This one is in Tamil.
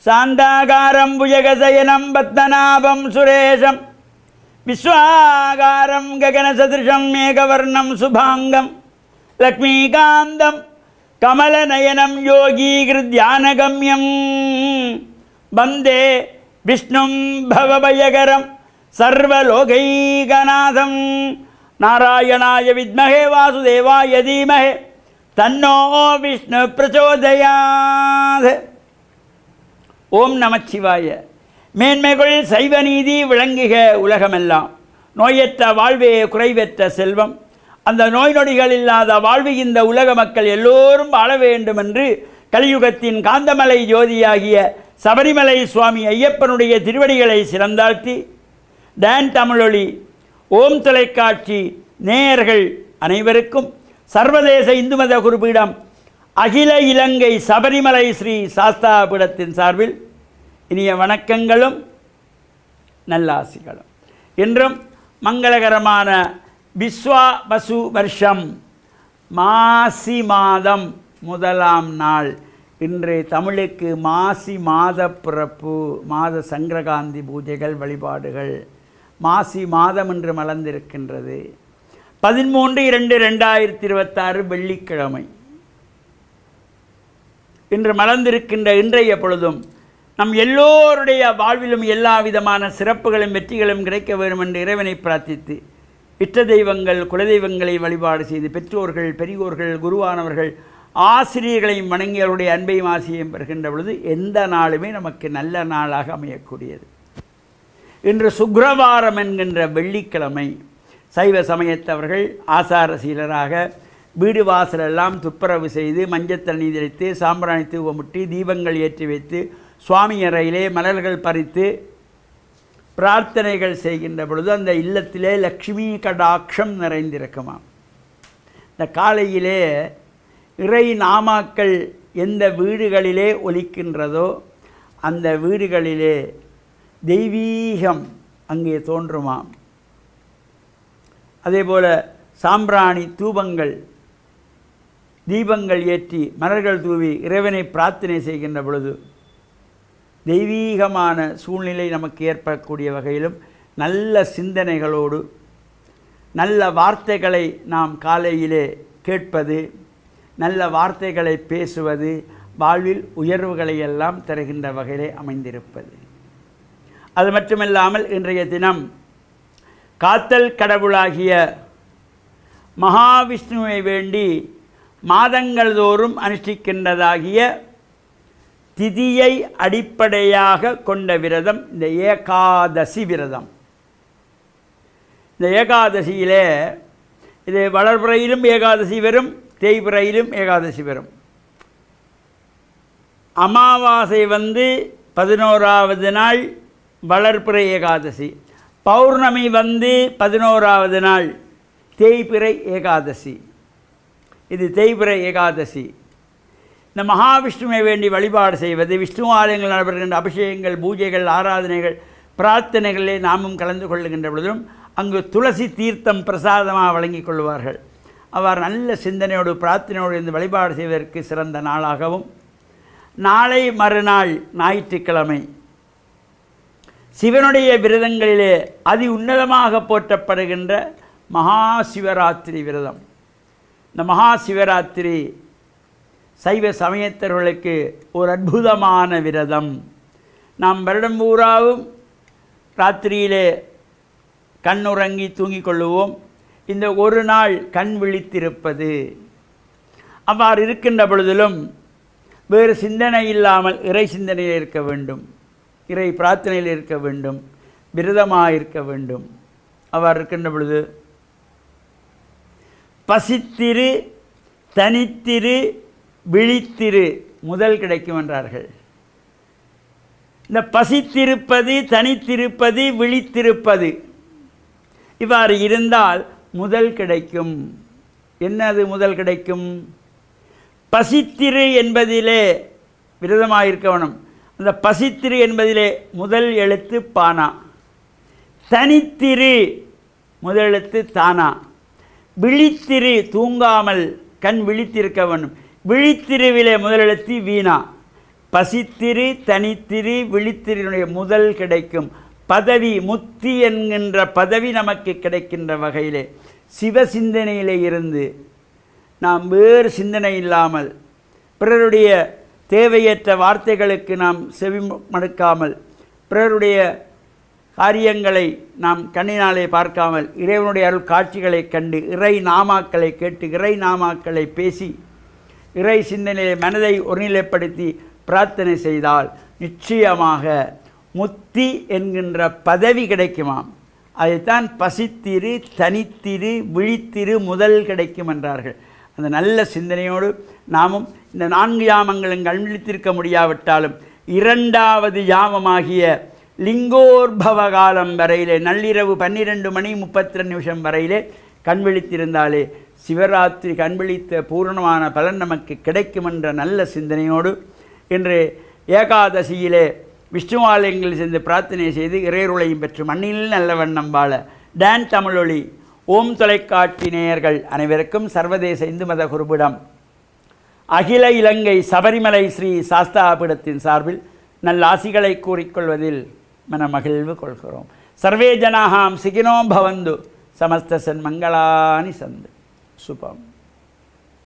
சாந்தாகாரம் புஜகசயனம் பத்மநாபம் சுரேஷம் விஸ்வாகாரம் ககனசதிருஷம் மேகவர்ணம் சுபாங்கம் லக்ஷ்மீகாந்தம் கமலநயனம் யோகீகிருத்யானகம்யம் வந்தே விஷ்ணும் பவபயகரம் சர்வலோகைகநாதம் நாராயணாய வித்மஹே வாசுதேவாய தீமஹே தன்னோ விஷ்ணு பிரச்சோதயாத். ஓம் நமச்சிவாய. மேன்மைகள் சைவ நீதி விளங்குக உலகமெல்லாம். நோயற்ற வாழ்வே குறைவற்ற செல்வம். அந்த நோய் நொடிகள் இல்லாத வாழ்வு இந்த உலக மக்கள் எல்லோரும் வாழ வேண்டும் என்று கலியுகத்தின் காந்தமலை ஜோதியாகிய சபரிமலை சுவாமி ஐயப்பனுடைய திருவடிகளை சிறந்தாழ்த்தி டான் தமிழொலி ஓம் தொலைக்காட்சி நேயர்கள் அனைவருக்கும் சர்வதேச இந்து மத குருபீடம் அகில இலங்கை சபரிமலை ஸ்ரீ சாஸ்தாபீடத்தின் சார்பில் இனிய வணக்கங்களும் நல்லாசிகளும். இன்றும் மங்களகரமான விஸ்வாவசு வருஷம் மாசி மாதம் முதலாம் நாள். இன்று தமிழுக்கு மாசி மாத பிறப்பு, மாத சங்கரகாந்தி பூஜைகள் வழிபாடுகள். மாசி மாதம் என்று மலர்ந்திருக்கின்றது. 13/2/2026 வெள்ளிக்கிழமை. இன்று மலர்ந்திருக்கின்ற இன்றைய பொழுதும் நம் எல்லோருடைய வாழ்விலும் எல்லா விதமான சிறப்புகளும் வெற்றிகளும் கிடைக்க வேண்டும் என்று இறைவனை பிரார்த்தித்து இஷ்ட தெய்வங்கள் குலதெய்வங்களை வழிபாடு செய்து பெற்றோர்கள் பெரியோர்கள் குருவானவர்கள் ஆசிரியர்களையும் வணங்கி அவருடைய அன்பையும் ஆசையையும் பெறுகின்ற பொழுது எந்த நாளுமே நமக்கு நல்ல நாளாக அமையக்கூடியது. இன்று சுக்கிரவாரம் என்கின்ற வெள்ளிக்கிழமை. சைவ சமயத்தவர்கள் ஆசாரசீலராக வீடு வாசலெல்லாம் துப்புரவு செய்து மஞ்சள் தண்ணி தெளித்து சாம்பிராணி தூவமுட்டி தீபங்கள் ஏற்றி வைத்து சுவாமி அறையிலே மலர்கள் பறித்து பிரார்த்தனைகள் செய்கின்ற பொழுது அந்த இல்லத்திலே லக்ஷ்மி கடாட்சம் நிறைந்திருக்குமாம். இந்த காலையிலே இறை நாமாக்கள் எந்த வீடுகளிலே ஒலிக்கின்றதோ அந்த வீடுகளிலே தெய்வீகம் அங்கே தோன்றுமாம். அதேபோல் சாம்பிராணி தூபங்கள் தீபங்கள் ஏற்றி மலர்கள் தூவி இறைவனை பிரார்த்தனை செய்கின்ற பொழுது தெய்வீகமான சூழ்நிலை நமக்கு ஏற்படக்கூடிய வகையிலும் நல்ல சிந்தனைகளோடு நல்ல வார்த்தைகளை நாம் காலையிலே கேட்பது, நல்ல வார்த்தைகளை பேசுவது வாழ்வில் உயர்வுகளை எல்லாம் தருகின்ற வகையிலே அமைந்திருப்பது. அது மட்டுமில்லாமல் இன்றைய தினம் காத்தல் கடவுளாகிய மகாவிஷ்ணுவை வேண்டி மாதங்கள் தோறும் அனுஷ்டிக்கின்றதாகிய திதியை அடிப்படையாக கொண்ட விரதம் இந்த ஏகாதசி விரதம். இந்த ஏகாதசியிலே இது வளர்பிறையிலும் ஏகாதசி வரும், தேய்பிறையிலும் ஏகாதசி வரும். அமாவாசை 11வது நாள் வளர்பிறை ஏகாதசி, பௌர்ணமி 11வது நாள் தேய்பிறை ஏகாதசி. இது தேய்பிறை ஏகாதசி. இந்த மகாவிஷ்ணுவை வேண்டி வழிபாடு செய்வது, விஷ்ணு ஆலயங்கள் நடைபெறுகின்ற அபிஷேகங்கள் பூஜைகள் ஆராதனைகள் பிரார்த்தனைகளிலே நாமும் கலந்து கொள்ளுகின்ற பொழுதும் அங்கு துளசி தீர்த்தம் பிரசாதமாக வழங்கிக் கொள்வார்கள். அவர் நல்ல சிந்தனையோடு பிரார்த்தனையோடு இந்த வழிபாடு செய்வதற்கு சிறந்த நாளாகவும், நாளை மறுநாள் ஞாயிற்றுக்கிழமை சிவனுடைய விரதங்களிலே அதி உன்னதமாக போற்றப்படுகின்ற மகா சிவராத்திரி விரதம். இந்த மகா சிவராத்திரி சைவ சமயத்தவர்களுக்கு ஒரு அற்புதமான விரதம். நாம் வருடம் பூராவும் ராத்திரியிலே கண்ணுறங்கி தூங்கிக் கொள்ளுவோம். இந்த ஒரு நாள் கண் விழித்திருப்பது. அவ்வாறு இருக்கின்ற பொழுதிலும் வேறு சிந்தனை இல்லாமல் இறை சிந்தனையில் இருக்க வேண்டும், இறை பிரார்த்தனையில் இருக்க வேண்டும், விரதமாக இருக்க வேண்டும். அவ்வாறு இருக்கின்ற பொழுது பசித்திரு தனித்திரு விழித்திரு முதல் கிடைக்கும் என்றார்கள். இந்த பசித்திருப்பது தனித்திருப்பது விழித்திருப்பது இவ்வாறு இருந்தால் முதல் கிடைக்கும். என்னது முதல் கிடைக்கும்? பசித்திரு என்பதிலே விரதமாக வேணும். அந்த பசித்திரு என்பதிலே முதல் எழுத்து பானா, தனித்திரு முதல் எழுத்து தானா, விழித்திரு தூங்காமல் கண் விழித்திருக்க வேண்டும். விழித்திருவிலே முதல் எழுத்து வீணா, பசித்திரு தனித்திரு விழித்திருடைய முதல் கிடைக்கும் பதவி, முத்தி என்கின்ற பதவி நமக்கு கிடைக்கின்ற வகையிலே சிவசிந்தனையிலே இருந்து நாம் வேறு சிந்தனை இல்லாமல் பிறருடைய தேவையற்ற வார்த்தைகளுக்கு நாம் செவி மடுக்காமல் பிறருடைய காரியங்களை நாம் கண்ணினாலே பார்க்காமல் இறைவனுடைய அருள் காட்சிகளை கண்டு இறை நாமாக்களை கேட்டு இறை நாமாக்களை பேசி இறை சிந்தனையை மனதை ஒருநிலைப்படுத்தி பிரார்த்தனை செய்தால் நிச்சயமாக முத்தி என்கின்ற பதவி கிடைக்குமாம். அதைத்தான் பசித்திரு தனித்திரு விழித்திரு முதல் கிடைக்கும் என்றார்கள். அந்த நல்ல சிந்தனையோடு நாமும் இந்த 4 யாமங்களும் கண்விழித்திருக்க முடியாவிட்டாலும் 2வது யாமமாகிய லிங்கோர்பவ காலம் வரையிலே நள்ளிரவு 12 மணி 32 நிமிஷம் வரையிலே கண்விழித்திருந்தாலே சிவராத்திரி கண்விழித்த பூர்ணமான பலன் நமக்கு கிடைக்கும் என்ற நல்ல சிந்தனையோடு இன்று ஏகாதசியிலே விஷ்ணு ஆலயங்களில் சென்று பிரார்த்தனை செய்து இறையருளையும் பெற்று மண்ணில் நல்ல வண்ணம் வாழ டான் தமிழொலி ஓம் தொலைக்காட்சி நேயர்கள் அனைவருக்கும் சர்வதேச இந்து மத குருபிடம் அகில இலங்கை சபரிமலை ஸ்ரீ சாஸ்தாபீடத்தின் சார்பில் நல்ல ஆசிகளை கூறிக்கொள்வதில் மனமகிழ்வு கொள்கிறோம். சர்வே ஜனாஹாம் சிகினோ பவந்து சமஸ்த சன்மங்களானி சந்து சுபம்.